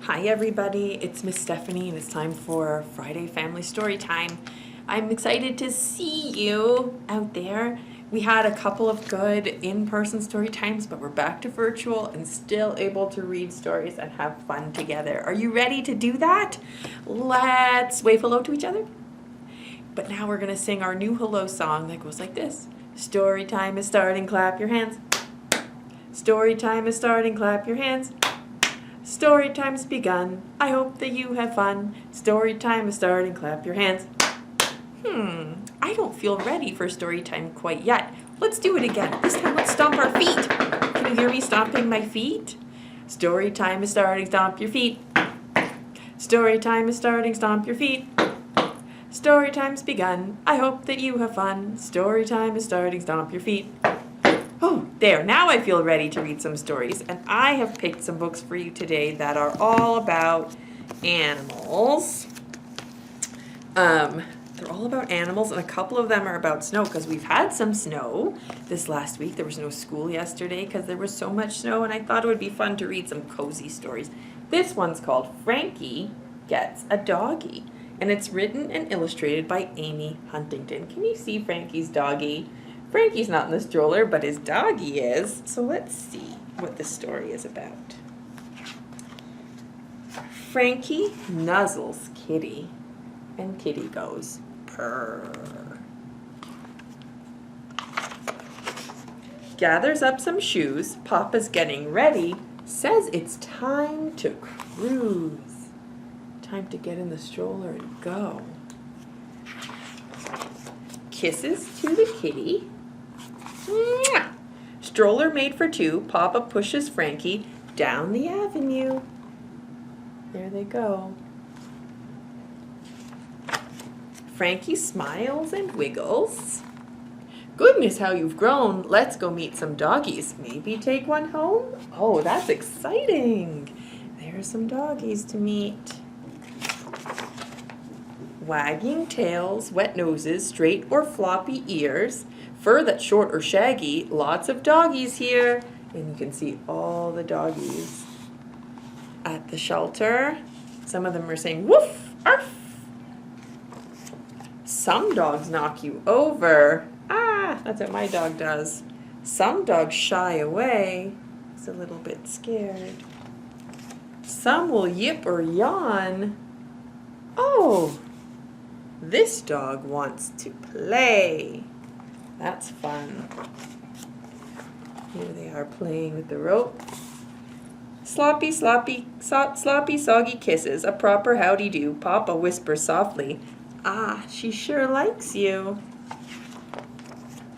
Hi everybody, it's Miss Stephanie and it's time for Friday Family Storytime. I'm excited to see you out there. We had a couple of good in-person story times, but we're back to virtual and still able to read stories and have fun together. Are you ready to do that? Let's wave hello to each other. But now we're gonna sing our new hello song that goes like this. Story time is starting, clap your hands. Story time is starting, clap your hands. Story time's begun. I hope that you have fun. Story time is starting. Clap your hands. I don't feel ready for story time quite yet. Let's do it again. This time let's stomp our feet. Can you hear me stomping my feet? Story time is starting. Stomp your feet. Story time is starting. Stomp your feet. Story time's begun. I hope that you have fun. Story time is starting. Stomp your feet. Oh, there, now I feel ready to read some stories, and I have picked some books for you today that are all about animals. They're all about animals, and a couple of them are about snow, because we've had some snow this last week. There was no school yesterday because there was so much snow, and I thought it would be fun to read some cozy stories. This one's called Frankie Gets a Doggy, and it's written and illustrated by Amy Huntington. Can you see Frankie's doggy? Frankie's not in the stroller, but his doggy is. So let's see what this story is about. Frankie nuzzles Kitty, and Kitty goes, purr. Gathers up some shoes, Papa's getting ready, says it's time to cruise. Time to get in the stroller and go. Kisses to the kitty. Mwah! Stroller made for two. Papa pushes Frankie down the avenue. There they go. Frankie smiles and wiggles. Goodness, how you've grown. Let's go meet some doggies. Maybe take one home? Oh, that's exciting. There's some doggies to meet. Wagging tails, wet noses, straight or floppy ears, fur that's short or shaggy, lots of doggies here. And you can see all the doggies at the shelter. Some of them are saying woof, arf. Some dogs knock you over. Ah, that's what my dog does. Some dogs shy away. He's a little bit scared. Some will yip or yawn. Oh, this dog wants to play. That's fun. Here they are playing with the rope. Sloppy, soggy kisses. A proper howdy-do. Papa whispers softly, ah, she sure likes you.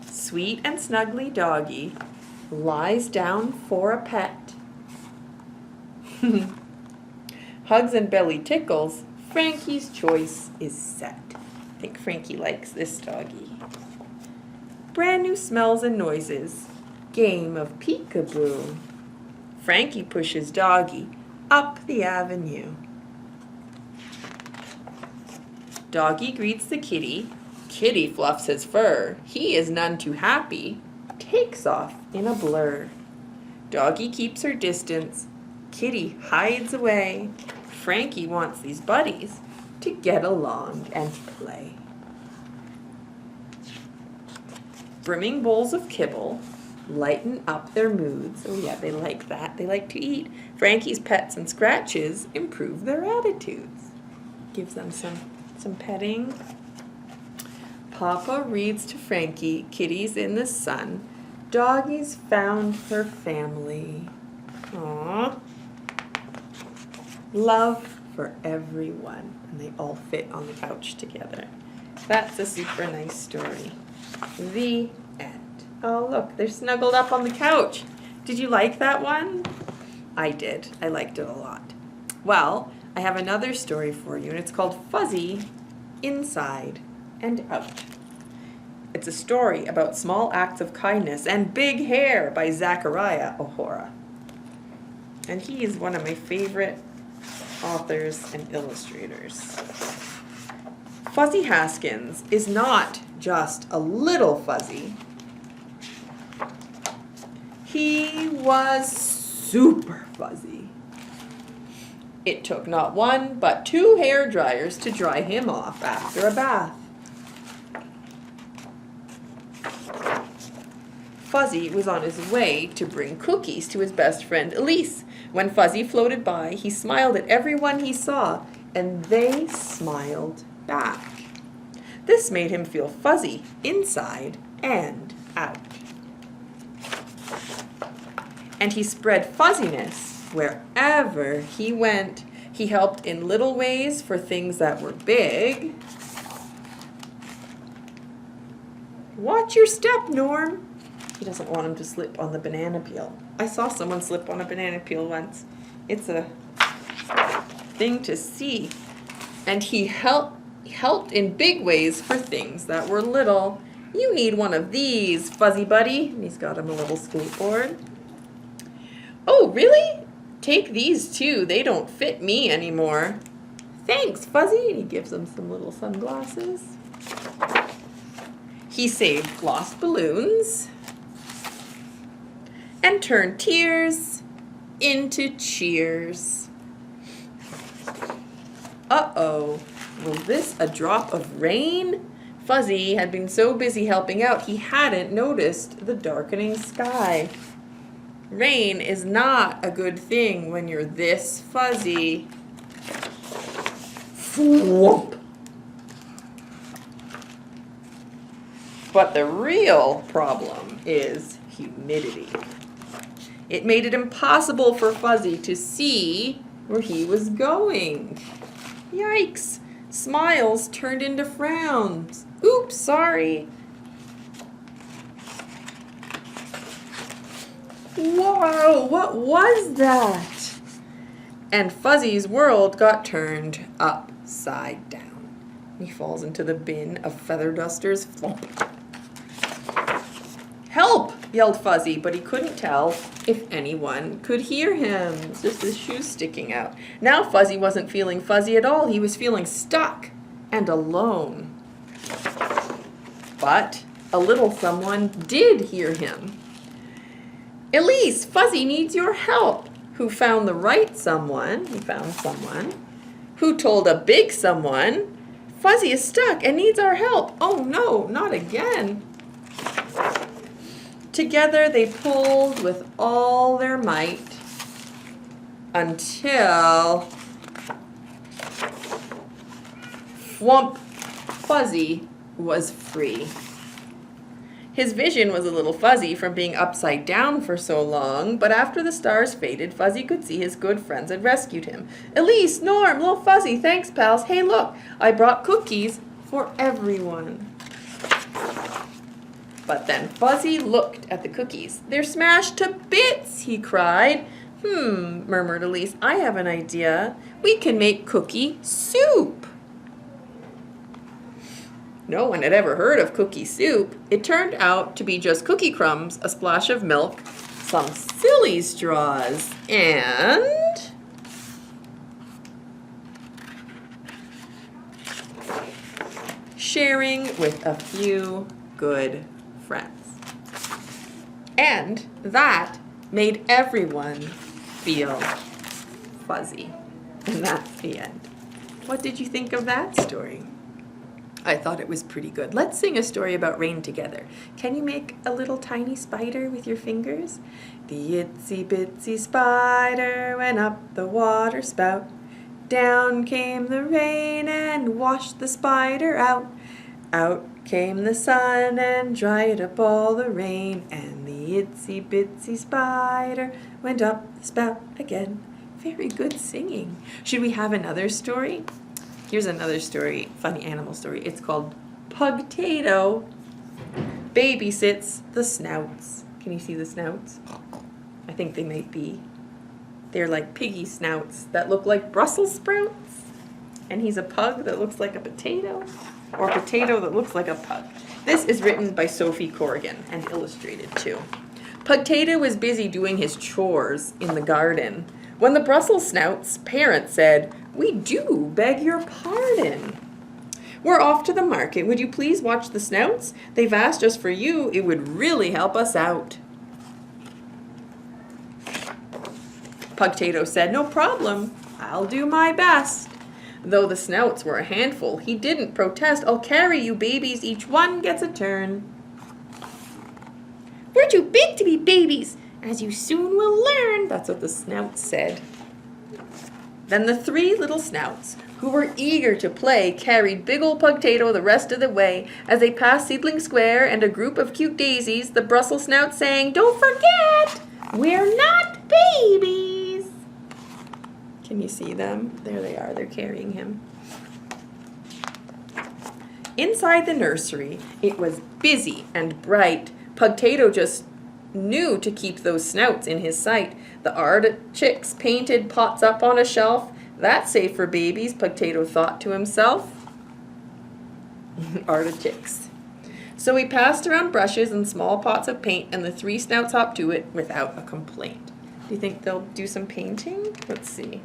Sweet and snuggly doggy lies down for a pet. Hugs and belly tickles. Frankie's choice is set. I think Frankie likes this doggy. Brand new smells and noises. Game of peekaboo. Frankie pushes doggy up the avenue. Doggy greets the kitty. Kitty fluffs his fur. He is none too happy. Takes off in a blur. Doggy keeps her distance. Kitty hides away. Frankie wants these buddies to get along and play. Brimming bowls of kibble lighten up their moods. Oh yeah, they like that. They like to eat. Frankie's pets and scratches improve their attitudes. Gives them some petting. Papa reads to Frankie. Kitty's in the sun. Doggy's found her family. Aww. Love for everyone. And they all fit on the couch together. That's a super nice story. The end. Oh, look, they're snuggled up on the couch. Did you like that one? I did. I liked it a lot. Well, I have another story for you, and it's called Fuzzy Inside and Out. It's a story about small acts of kindness and big hair by Zachariah, Ahora. And he is one of my favorite authors and illustrators. Fuzzy Haskins is not just a little fuzzy. He was super fuzzy. It took not one, but 2 hair dryers to dry him off after a bath. Fuzzy was on his way to bring cookies to his best friend Elise. When Fuzzy floated by, he smiled at everyone he saw, and they smiled back. This made him feel fuzzy inside and out. And he spread fuzziness wherever he went. He helped in little ways for things that were big. Watch your step, Norm. He doesn't want him to slip on the banana peel. I saw someone slip on a banana peel once. It's a thing to see. And he helped in big ways for things that were little. You need one of these, Fuzzy Buddy. And he's got him a little skateboard. Oh, really? Take these too. They don't fit me anymore. Thanks, Fuzzy. And he gives him some little sunglasses. He saved lost balloons and turned tears into cheers. Uh-oh, was this a drop of rain? Fuzzy had been so busy helping out, he hadn't noticed the darkening sky. Rain is not a good thing when you're this fuzzy. Whoop. But the real problem is humidity. It made it impossible for Fuzzy to see where he was going. Yikes! Smiles turned into frowns. Oops, sorry. Whoa, what was that? And Fuzzy's world got turned upside down. He falls into the bin of feather dusters. Flump. Help! Yelled Fuzzy, but he couldn't tell if anyone could hear him. It's just his shoes sticking out. Now Fuzzy wasn't feeling fuzzy at all. He was feeling stuck and alone. But a little someone did hear him. Elise, Fuzzy needs your help. Who found the right someone? He found someone. Who told a big someone, Fuzzy is stuck and needs our help. Oh no, not again. Together they pulled with all their might until Whump, Fuzzy was free. His vision was a little fuzzy from being upside down for so long, but after the stars faded, Fuzzy could see his good friends had rescued him. Elise, Norm, little Fuzzy, thanks, pals. Hey, look, I brought cookies for everyone. But then Fuzzy looked at the cookies. They're smashed to bits, he cried. Murmured Elise, I have an idea. We can make cookie soup. No one had ever heard of cookie soup. It turned out to be just cookie crumbs, a splash of milk, some silly straws, and sharing with a few good friends. And that made everyone feel fuzzy. And that's the end. What did you think of that story? I thought it was pretty good. Let's sing a story about rain together. Can you make a little tiny spider with your fingers? The itsy bitsy spider went up the water spout. Down came the rain and washed the spider out. Out came the sun and dried up all the rain. And the itsy bitsy spider went up the spout again. Very good singing. Should we have another story? Here's another story, funny animal story. It's called Pugtato Babysits the Snouts. Can you see the snouts? I think they might be. They're like piggy snouts that look like Brussels sprouts. And he's a pug that looks like a potato, or a potato that looks like a pug. This is written by Sophie Corrigan and illustrated too. Pugtato was busy doing his chores in the garden when the Brussels snout's parent said, "We do beg your pardon. We're off to the market. Would you please watch the snouts? They've asked us for you. It would really help us out." Pugtato said, "No problem. I'll do my best." Though the Snouts were a handful, he didn't protest. "I'll carry you babies. Each one gets a turn." "We're too big to be babies, as you soon will learn." That's what the Snouts said. Then the three little Snouts, who were eager to play, carried big old Pugtato the rest of the way. As they passed Seedling Square and a group of cute daisies, the Brussels Snout sang, "Don't forget, we're not babies." Can you see them? There they are. They're carrying him. Inside the nursery, it was busy and bright. Pugtato just knew to keep those Snouts in his sight. The artichokes painted pots up on a shelf. "That's safe for babies," Pugtato thought to himself. Artichokes. So he passed around brushes and small pots of paint, and the three Snouts hopped to it without a complaint. Do you think they'll do some painting? Let's see.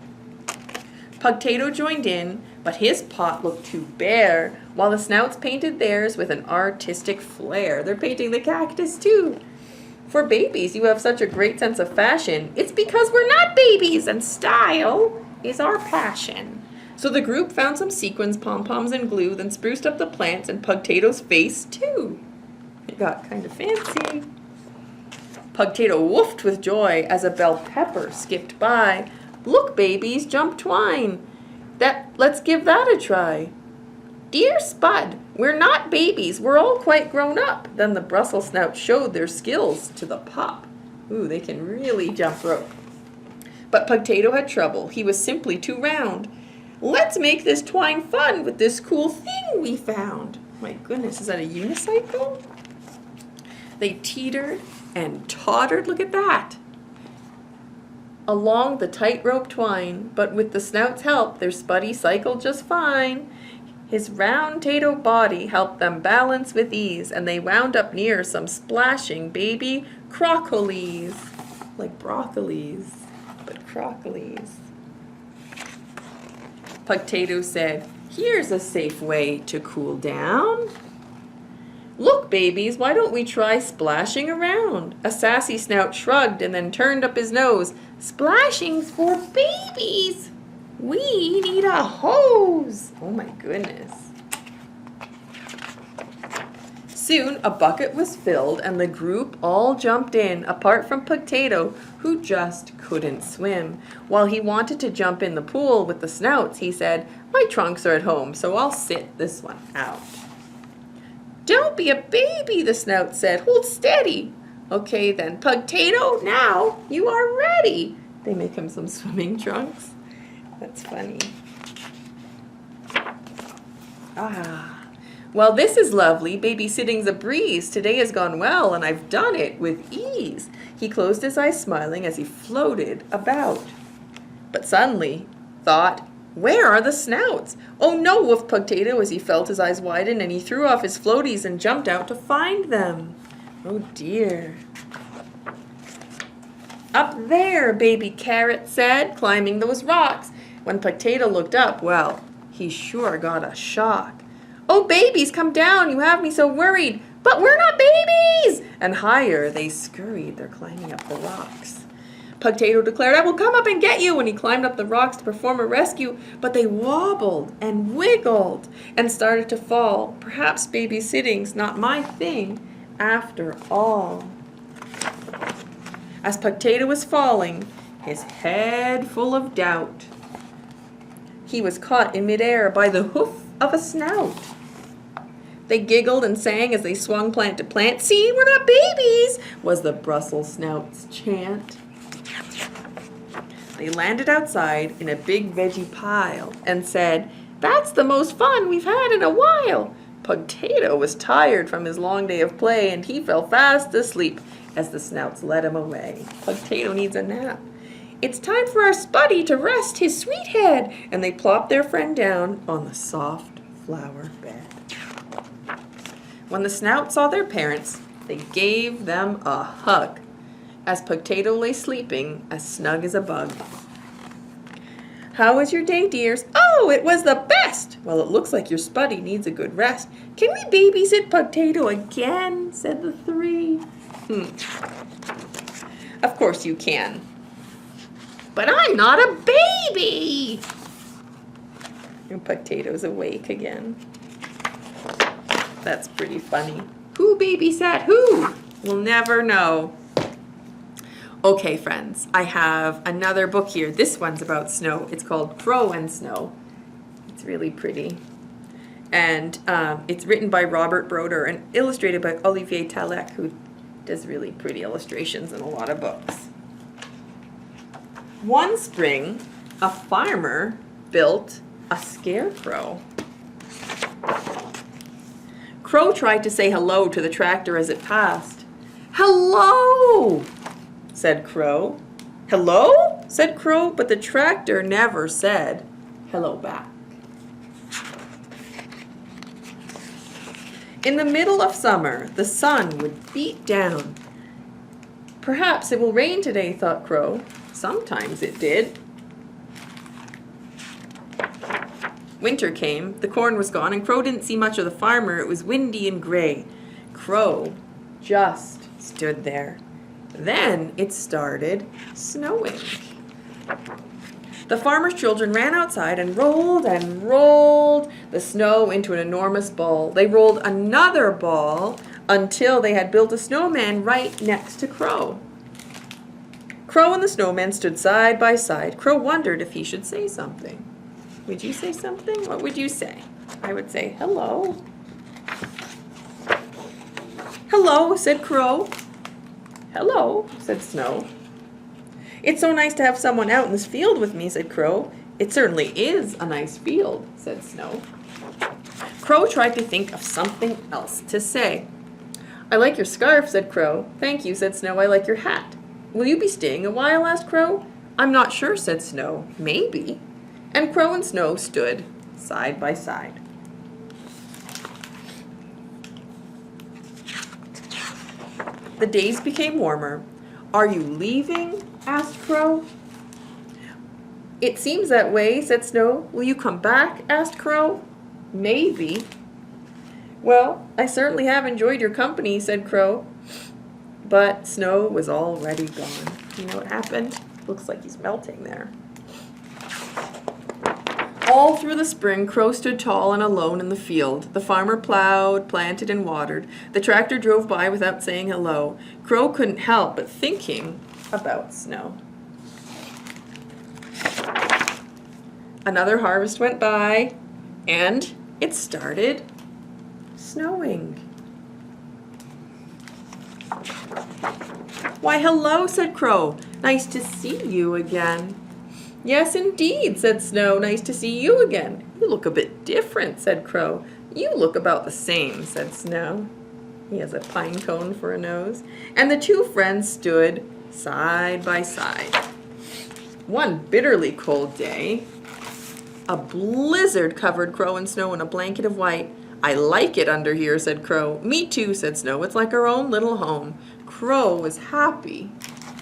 Pugtato joined in, but his pot looked too bare, while the Snouts painted theirs with an artistic flair. They're painting the cactus too. "For babies, you have such a great sense of fashion." "It's because we're not babies, and style is our passion." So the group found some sequins, pom-poms, and glue, then spruced up the plants and Pugtato's face too. It got kind of fancy. Pugtato woofed with joy as a bell pepper skipped by. "Look, babies, jump twine. Let's give that a try." "Dear Spud, we're not babies, we're all quite grown up." Then the Brussels Snouts showed their skills to the pop. Ooh, they can really jump rope. But Pugtato had trouble. He was simply too round. "Let's make this twine fun with this cool thing we found." My goodness, is that a unicycle? They teetered and tottered, look at that, along the tightrope twine, but with the Snout's help, their Spuddy cycled just fine. His round tato body helped them balance with ease, and they wound up near some splashing baby crocolies. Like broccolis, but crocolies. Pugtato said, "Here's a safe way to cool down. Look, babies, why don't we try splashing around?" A sassy Snout shrugged and then turned up his nose. "Splashing's for babies. We need a hose." Oh my goodness. Soon a bucket was filled and the group all jumped in, apart from Pugtato, who just couldn't swim. While he wanted to jump in the pool with the Snouts, he said, "My trunks are at home, so I'll sit this one out." "Don't be a baby," the Snout said. "Hold steady." "Okay then, Pugtato, now you are ready." They make him some swimming trunks. That's funny. Well, this is lovely. Babysitting's a breeze. Today has gone well, and I've done it with ease. He closed his eyes, smiling as he floated about. But suddenly, thought, where are the Snouts? "Oh no," woofed Pugtato as he felt his eyes widen, and he threw off his floaties and jumped out to find them. Oh dear. "Up there," Baby Carrot said, climbing those rocks. When Pugtato looked up, well, he sure got a shock. "Oh, babies, come down, you have me so worried." "But we're not babies!" And higher they scurried. They're climbing up the rocks. Pugtato declared, "I will come up and get you," and he climbed up the rocks to perform a rescue, but they wobbled and wiggled and started to fall. Perhaps babysitting's not my thing after all. As Pugtato was falling, his head full of doubt, he was caught in midair by the hoof of a Snout. They giggled and sang as they swung plant to plant. "See, we're not babies," was the Brussels Snout's chant. They landed outside in a big veggie pile and said, "That's the most fun we've had in a while." Pugtato was tired from his long day of play, and he fell fast asleep as the Snouts led him away. Pugtato needs a nap. "It's time for our Spuddy to rest his sweet head," and they plopped their friend down on the soft flower bed. When the Snouts saw their parents, they gave them a hug, as Pugtato lay sleeping as snug as a bug. "How was your day, dears?" "Oh, it was the best." "Well, it looks like your Spuddy needs a good rest." "Can we babysit Pugtato again?" said the three. Of course you can. But I'm not a baby. And Potato's awake again. That's pretty funny. Who babysat who? We'll never know. Okay, friends, I have another book here. This one's about snow. It's called Crow and Snow. It's really pretty. And it's written by Robert Broder and illustrated by Olivier Talek, who does really pretty illustrations in a lot of books. One spring, a farmer built a scarecrow. Crow tried to say hello to the tractor as it passed. "Hello!" said Crow. "Hello?" said Crow, but the tractor never said hello back. In the middle of summer, the sun would beat down. "Perhaps it will rain today," thought Crow. Sometimes it did. Winter came, the corn was gone, and Crow didn't see much of the farmer. It was windy and gray. Crow just stood there. Then it started snowing. The farmer's children ran outside and rolled the snow into an enormous ball. They rolled another ball until they had built a snowman right next to Crow. Crow and the snowman stood side by side. Crow wondered if he should say something. Would you say something? What would you say? I would say, "Hello." "Hello," said Crow. "Hello," said Snow. "It's so nice to have someone out in this field with me," said Crow. "It certainly is a nice field," said Snow. Crow tried to think of something else to say. "I like your scarf," said Crow. "Thank you," said Snow. "I like your hat." "Will you be staying a while?" asked Crow. "I'm not sure," said Snow. "Maybe." And Crow and Snow stood side by side. The days became warmer. "Are you leaving?" asked Crow. "It seems that way," said Snow. "Will you come back?" asked Crow. "Maybe." "Well, I certainly have enjoyed your company," said Crow. But Snow was already gone. You know what happened? Looks like he's melting there. All through the spring, Crow stood tall and alone in the field. The farmer plowed, planted, and watered. The tractor drove by without saying hello. Crow couldn't help but thinking about Snow. Another harvest went by, and it started snowing. "Why, hello," said Crow. "Nice to see you again." "Yes, indeed," said Snow. "Nice to see you again." "You look a bit different," said Crow. "You look about the same," said Snow. He has a pine cone for a nose. And the two friends stood side by side. One bitterly cold day, a blizzard covered Crow and Snow in a blanket of white. "I like it under here," said Crow. "Me too," said Snow. "It's like our own little home." Crow was happy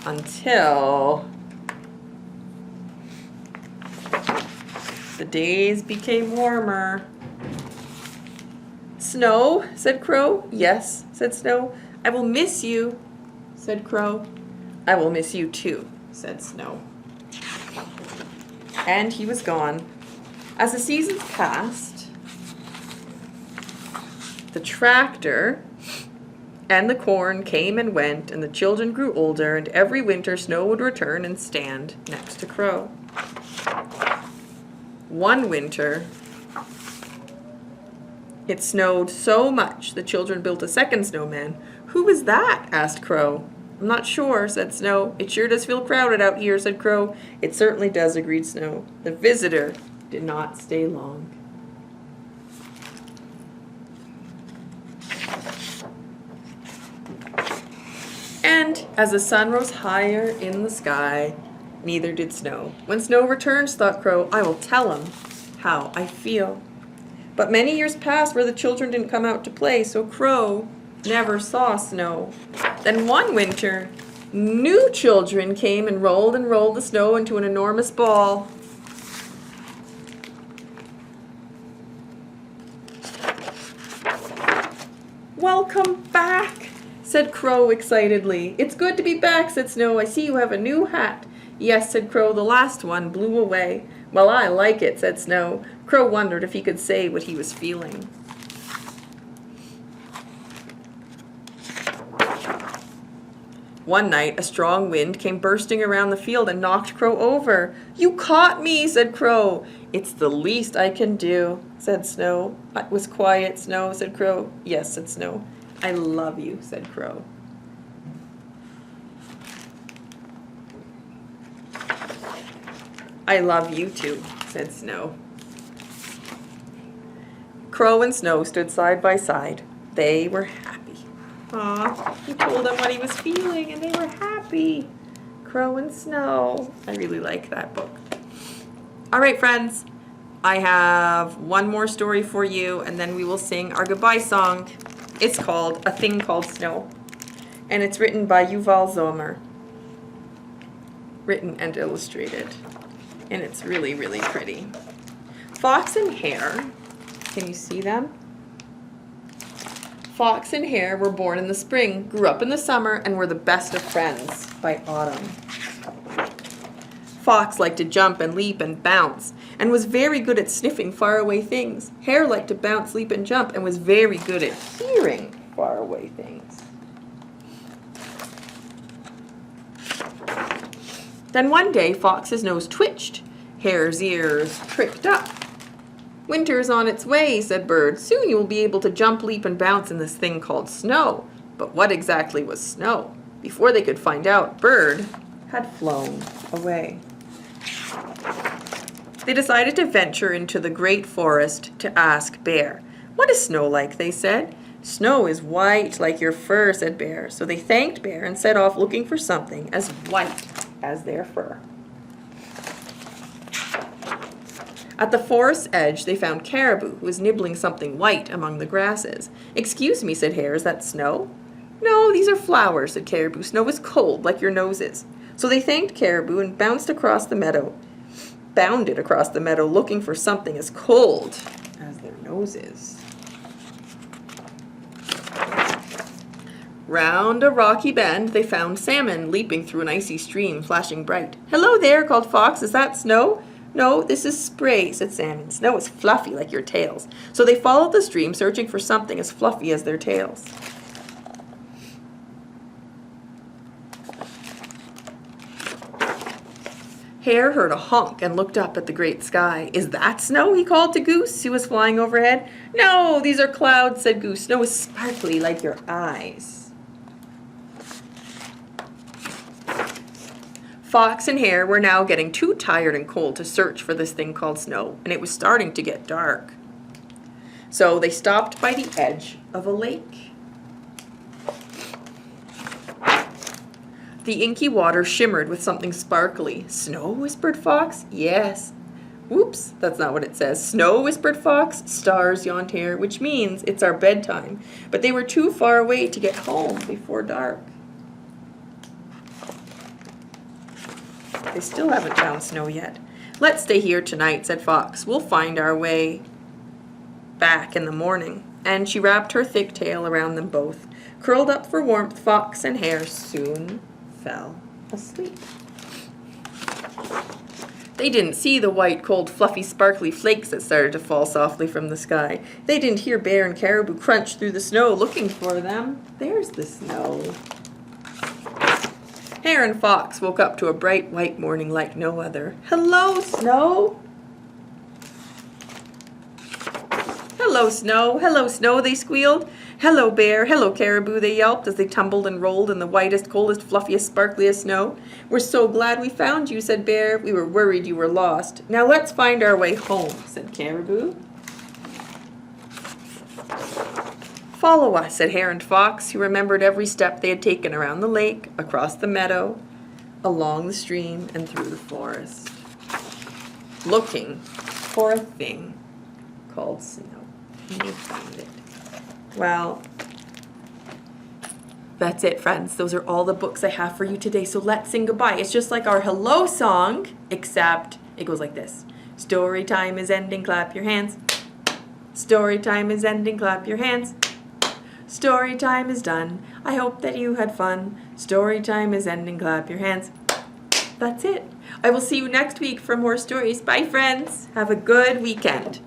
until the days became warmer. "Snow?" said Crow. "Yes," said Snow. "I will miss you," said Crow. "I will miss you too," said Snow. And he was gone. As the seasons passed, the tractor and the corn came and went, and the children grew older, and every winter Snow would return and stand next to Crow. One winter, it snowed so much the children built a second snowman. "Who is that?" asked Crow. "I'm not sure," said Snow. "It sure does feel crowded out here," said Crow. "It certainly does," agreed Snow. The visitor did not stay long. And as the sun rose higher in the sky, neither did Snow. When Snow returns, thought Crow, I will tell him how I feel. But many years passed where the children didn't come out to play, so Crow never saw Snow. Then one winter, new children came and rolled the snow into an enormous ball. "Welcome back," said Crow excitedly. "It's good to be back," said Snow. "I see you have a new hat. Yes, said Crow, the last one blew away. Well, I like it, said Snow. Crow wondered if he could say what he was feeling. One night, a strong wind came bursting around the field and knocked Crow over. You caught me, said Crow. It's the least I can do, said Snow. It was quiet, Snow, said Crow. Yes, said Snow. I love you, said Crow. I love you too, said Snow. Crow and Snow stood side by side. They were happy. Aw, he told them what he was feeling and they were happy. Crow and Snow. I really like that book. All right, friends. I have one more story for you and then we will sing our goodbye song. It's called A Thing Called Snow. And it's written by Yuval Zomer. Written and illustrated. And it's really, really pretty. Fox and Hare. Can you see them? Fox and Hare were born in the spring, grew up in the summer, and were the best of friends by autumn. Fox liked to jump and leap and bounce, and was very good at sniffing faraway things. Hare liked to bounce, leap, and jump, and was very good at hearing faraway things. Then one day, Fox's nose twitched. Hare's ears pricked up. Winter's on its way, said Bird. Soon you will be able to jump, leap, and bounce in this thing called snow. But what exactly was snow? Before they could find out, Bird had flown away. They decided to venture into the great forest to ask Bear. What is snow like, they said. Snow is white like your fur, said Bear. So they thanked Bear and set off looking for something as white as their fur. At the forest's edge, they found Caribou, who was nibbling something white among the grasses. Excuse me, said Hare, is that snow? No, these are flowers, said Caribou. Snow is cold, like your noses. So they thanked Caribou and bounded across the meadow, looking for something as cold as their noses. Round a rocky bend, they found Salmon leaping through an icy stream, flashing bright. Hello there, called Fox. Is that snow? No, this is spray, said Salmon. Snow is fluffy like your tails. So they followed the stream, searching for something as fluffy as their tails. Hare heard a honk and looked up at the great sky. Is that snow? He called to Goose, who was flying overhead. No, these are clouds, said Goose. Snow is sparkly like your eyes. Fox and Hare were now getting too tired and cold to search for this thing called snow, and it was starting to get dark. So they stopped by the edge of a lake. The inky water shimmered with something sparkly. Snow, whispered Fox. Yes. Whoops, that's not what it says. Snow, whispered Fox. Stars, yawned Hare, which means it's our bedtime. But they were too far away to get home before dark. They still haven't found snow yet. Let's stay here tonight, said Fox. We'll find our way back in the morning. And she wrapped her thick tail around them both. Curled up for warmth, Fox and Hare soon fell asleep. They didn't see the white, cold, fluffy, sparkly flakes that started to fall softly from the sky. They didn't hear Bear and Caribou crunch through the snow looking for them. There's the snow. Hare and Fox woke up to a bright white morning like no other. Hello, Snow! Hello, Snow, they squealed. Hello, Bear, hello, Caribou, they yelped as they tumbled and rolled in the whitest, coldest, fluffiest, sparkliest snow. We're so glad we found you, said Bear. We were worried you were lost. Now let's find our way home, said Caribou. Follow us, said Hare and Fox, who remembered every step they had taken around the lake, across the meadow, along the stream, and through the forest, looking for a thing called snow. And they found it. Well, that's it, friends. Those are all the books I have for you today, so let's sing goodbye. It's just like our hello song, except it goes like this. Story time is ending, clap your hands. Story time is ending, clap your hands. Story time is done. I hope that you had fun. Story time is ending. Clap your hands. That's it. I will see you next week for more stories. Bye, friends. Have a good weekend.